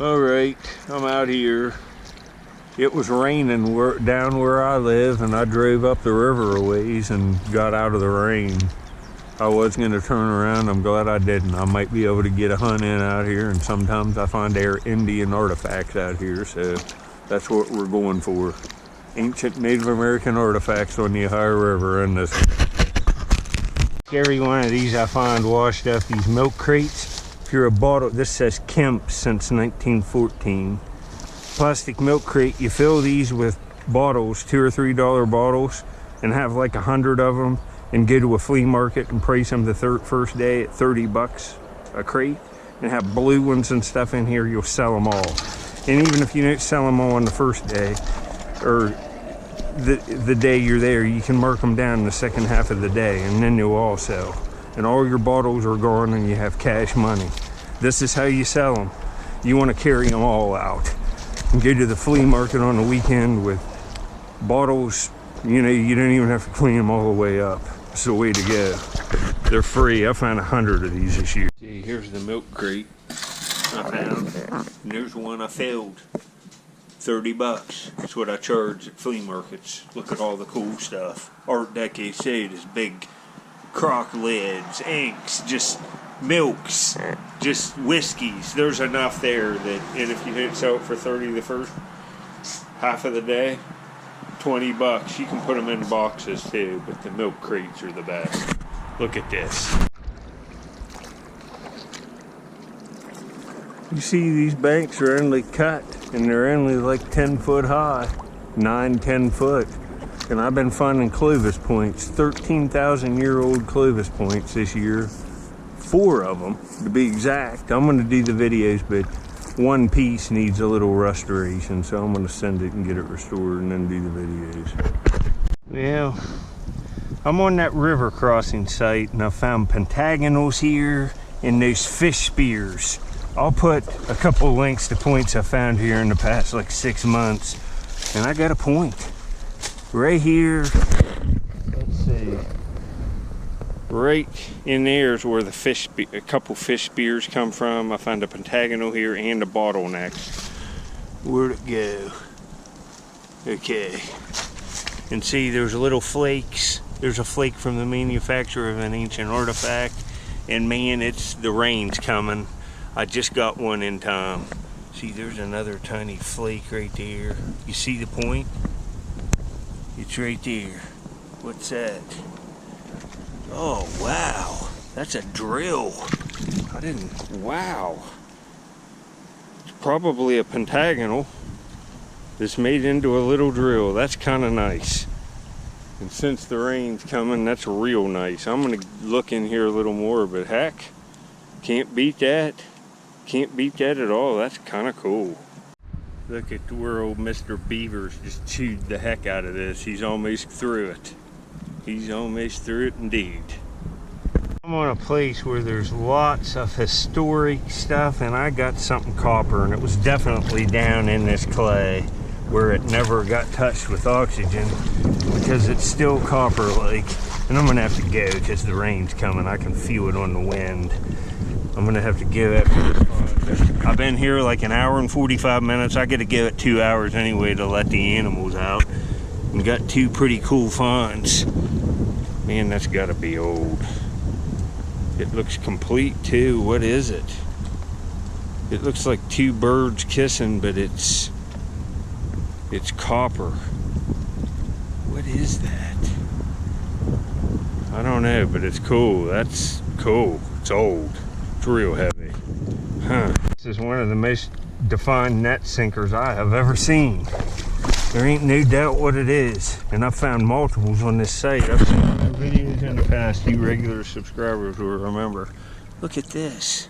All right, I'm out here. It was raining down where I live, and I drove up the river a ways and got out of the rain. I was going to turn around. I'm glad I didn't. I might be able to get a hunt in out here, and sometimes I find Indian artifacts out here, so that's what we're going for. Ancient Native American artifacts on the Ohio River. And this, every one of these I find washed up, these milk crates. If you're a bottle, this says Kemp since 1914. Plastic milk crate, you fill these with bottles, $2 or $3 bottles, and have like 100 of them, and go to a flea market and price them the first day at 30 bucks a crate, and have blue ones and stuff in here. You'll sell them all. And even if you don't sell them all on the first day, or the day you're there, you can mark them down in the second half of the day, and then you'll all sell. And all your bottles are gone, and you have cash money. This is how you sell them. You want to carry them all out and go to the flea market on the weekend with bottles. You know, you don't even have to clean them all the way up. It's the way to go. They're free. I found 100 of these this year. See, here's the milk crate I found. And there's one I filled. 30 bucks. That's what I charge at flea markets. Look at all the cool stuff. Art Deco sodas, big crock lids, inks, just milks, just whiskeys. There's enough there that, and if you didn't sell it for 30 the first half of the day, 20 bucks. You can put them in boxes too, but the milk crates are the best. Look at this. You see, these banks are only cut, and they're only like 10 foot high, 10 foot. And I've been finding Clovis points, 13,000-year-old Clovis points this year. 4 of them, to be exact. I'm going to do the videos, but one piece needs a little restoration, so I'm going to send it and get it restored and then do the videos. Well, I'm on that river crossing site, and I found pentagonals here and those fish spears. I'll put a couple links to points I found here in the past like 6 months, and I got a point right here. Let's see. Right in there is where the a couple fish spears come from. I found a pentagonal here and a bottleneck. Where'd it go? Okay. And see, there's little flakes. There's a flake from the manufacturer of an ancient artifact. And man, the rain's coming. I just got one in time. See, there's another tiny flake right there. You see the point? It's right there. What's that? Oh, wow. That's a drill. Wow. It's probably a pentagonal that's made into a little drill. That's kind of nice. And since the rain's coming, that's real nice. I'm going to look in here a little more, but heck, can't beat that. Can't beat that at all. That's kind of cool. Look at where old Mr. Beaver's just chewed the heck out of this. He's almost through it. He's almost through it indeed. I'm on a place where there's lots of historic stuff, and I got something copper, and it was definitely down in this clay where it never got touched with oxygen because it's still copper-like. And I'm gonna have to go because the rain's coming. I can feel it on the wind. I'm gonna have to give it. I've been here like an hour and 45 minutes. I gotta give it 2 hours anyway to let the animals out. And got 2 pretty cool finds. Man, that's gotta be old. It looks complete too. What is it? It looks like 2 birds kissing, but it's copper. What is that? I don't know, but it's cool. That's cool. It's old. It's real heavy. Huh. This is one of the most defined net sinkers I have ever seen. There ain't no doubt what it is. And I've found multiples on this site. I've seen videos in the past. You regular subscribers will remember. Look at this.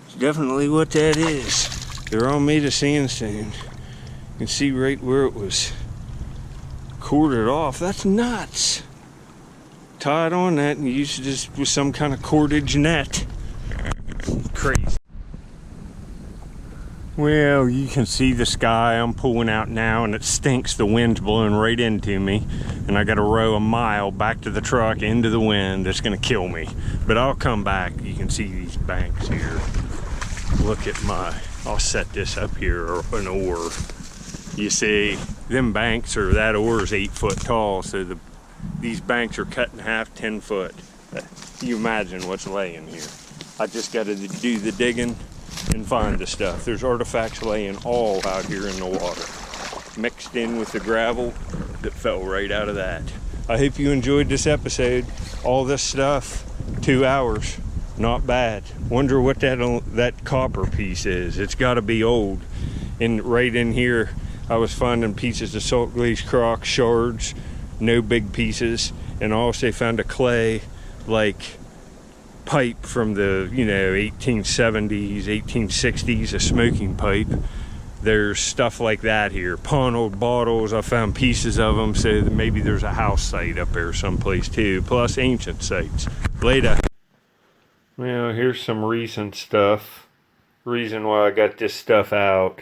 It's definitely what that is. They're all made of sandstone. You can see right where it was corded off. That's nuts. Tied on that and used just with some kind of cordage net. Crazy. Well, you can see the sky. I'm pulling out now and it stinks. The wind's blowing right into me. And I got to row a mile back to the truck into the wind. It's going to kill me. But I'll come back. You can see these banks here. look at I'll set this up here, or an oar. You see, them banks that oar is 8 foot tall, so these banks are cut in half, 10 foot. You imagine what's laying here. I just got to do the digging and find the stuff. There's artifacts laying all out here in the water, mixed in with the gravel that fell right out of that. I hope you enjoyed this episode. All this stuff, 2 hours, not bad. Wonder what that copper piece is. It's got to be old. And right in here, I was finding pieces of salt glazed crock shards, no big pieces, and I also found a clay pipe from the 1870s, 1860s, a smoking pipe. There's stuff like that here. Pawn old bottles, I found pieces of them, so maybe there's a house site up there someplace too, plus ancient sites. Later. Well, here's some recent stuff. Reason why I got this stuff out.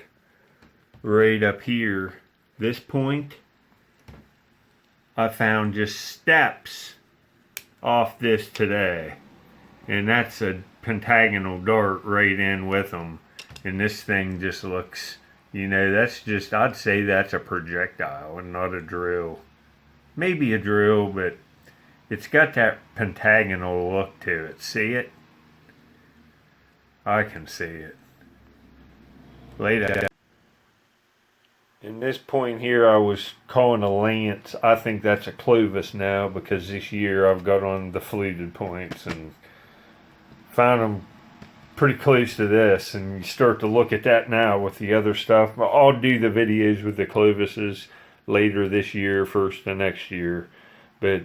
Right up here, this point, I found just steps off this today. And that's a pentagonal dart right in with them. And this thing just looks, that's just, I'd say that's a projectile and not a drill. Maybe a drill, but it's got that pentagonal look to it. See it? I can see it. Later. In this point here, I was calling a lance. I think that's a Clovis now, because this year I've got on the fluted points and found them pretty close to this, and you start to look at that now with the other stuff. I'll do the videos with the Clovises later this year, first the next year, but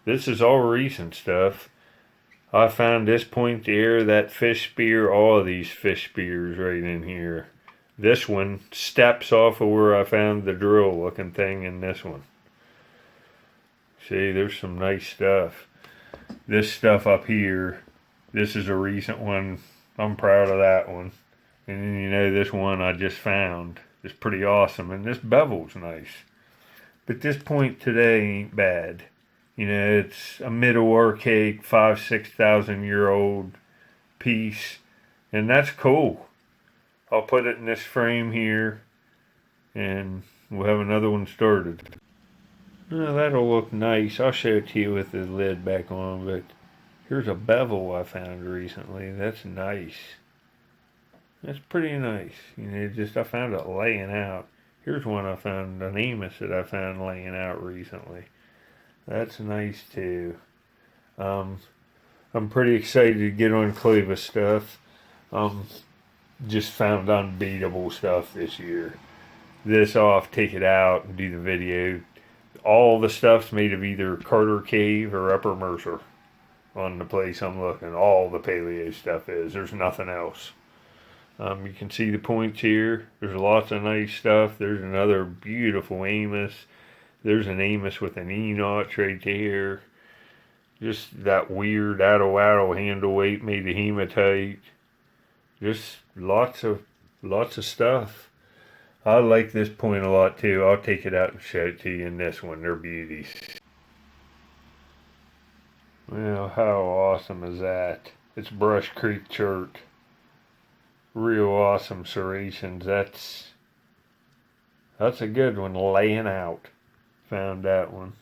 this is all recent stuff. I found this point there, that fish spear, all of these fish spears right in here. This one steps off of where I found the drill looking thing in this one. See, there's some nice stuff. This stuff up here, this is a recent one. I'm proud of that one. And then this one I just found is pretty awesome. And this bevel's nice. But this point today ain't bad. It's a Middle Archaic 5,000-6,000 year old piece. And that's cool. I'll put it in this frame here, and we'll have another one started. Well, that'll look nice. I'll show it to you with the lid back on, but here's a bevel I found recently. That's nice. That's pretty nice. I found it laying out. Here's one I found, an Amos that I found laying out recently. That's nice too. I'm pretty excited to get on Clovis stuff. Just found unbeatable stuff this year. This I'll have to take it out and do the video. All the stuff's made of either Carter Cave or Upper Mercer on the place I'm looking. All the paleo stuff is. There's nothing else. You can see the points here. There's lots of nice stuff. There's another beautiful Amos. There's an Amos with an E-notch right there. Just that weird atto handle weight made of hematite. Just lots of stuff. I like this point a lot too. I'll take it out and show it to you in this one. They're beauties. Well, how awesome is that? It's Brush Creek Chert. Real awesome serrations. That's a good one, laying out. Found that one.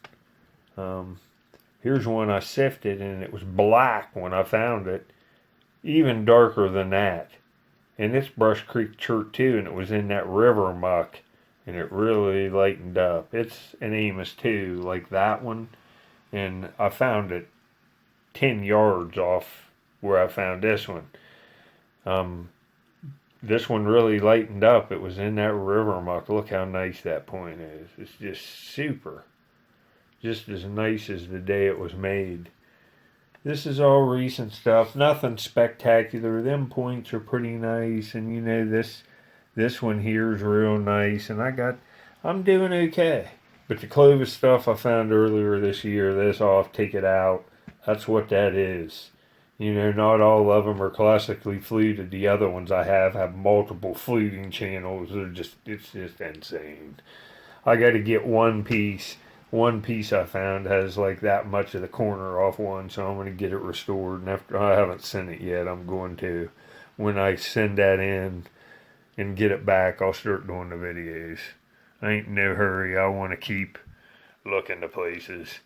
Here's one I sifted, and it was black when I found it. Even darker than that. And it's Brush Creek Chert too, and it was in that river muck, and it really lightened up. It's an Amos too, like that one, and I found it 10 yards off where I found this one. This one really lightened up. It was in that river muck. Look how nice that point is. It's just super. Just as nice as the day it was made. This is all recent stuff. Nothing spectacular. Them points are pretty nice. And this one here is real nice. And I'm doing okay. But the Clovis stuff I found earlier this year, I'll have to take it out. That's what that is. Not all of them are classically fluted. The other ones I have multiple fluting channels. It's just insane. I got to get one piece. One piece I found has like that much of the corner off one, so I'm going to get it restored. And after I haven't sent it yet, I'm going to. when I send that in and get it back, I'll start doing the videos. I ain't in no hurry. I want to keep looking to places.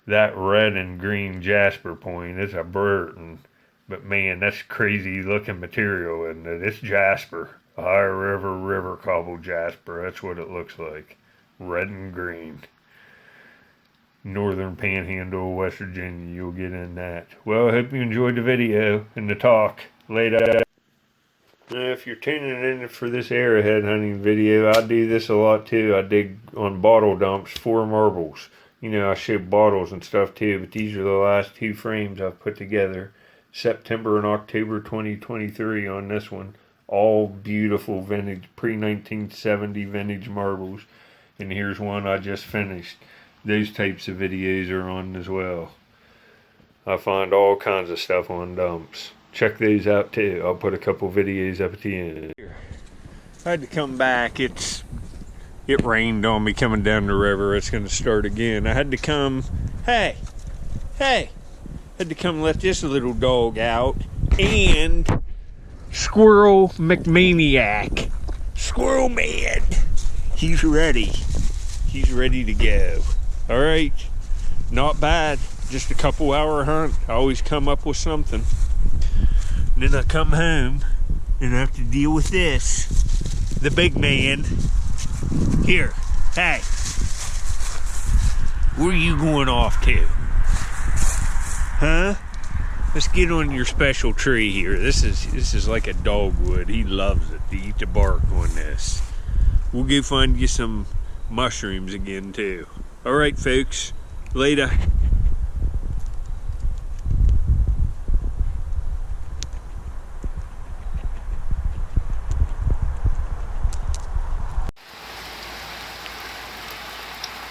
That red and green jasper point is a Burton, but man, that's crazy looking material, isn't it? It's jasper. Ohio River cobble jasper. That's what it looks like. Red and green. Northern Panhandle, West Virginia, you'll get in that. Well, I hope you enjoyed the video and the talk. Later. Now, if you're tuning in for this arrowhead hunting video, I do this a lot too. I dig on bottle dumps for marbles. You know, I show bottles and stuff too, but these are the last 2 frames I've put together. September and October 2023 on this one. All beautiful vintage, pre-1970 vintage marbles. And here's one I just finished. Those types of videos are on as well. I find all kinds of stuff on dumps. Check those out too. I'll put a couple videos up at the end. I had to come back. It rained on me coming down the river. It's going to start again. I had to come, hey, had to come let this little dog out. And Squirrel McManiac, Squirrel Man, he's ready. He's ready to go. All right, not bad. Just a couple hour hunt. I always come up with something. And then I come home and I have to deal with this. The big man. Here, hey. Where are you going off to? Huh? Let's get on your special tree here. This is like a dogwood. He loves it to eat the bark on this. We'll go find you some mushrooms again too. All right, folks. Later.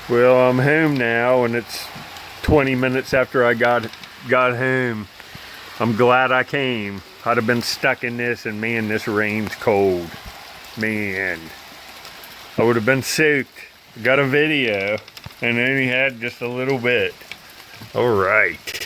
Well, I'm home now, and it's 20 minutes after I got home. I'm glad I came. I'd have been stuck in this, and man, this rain's cold. Man, I would have been soaked. Got a video, and only had just a little bit. All right.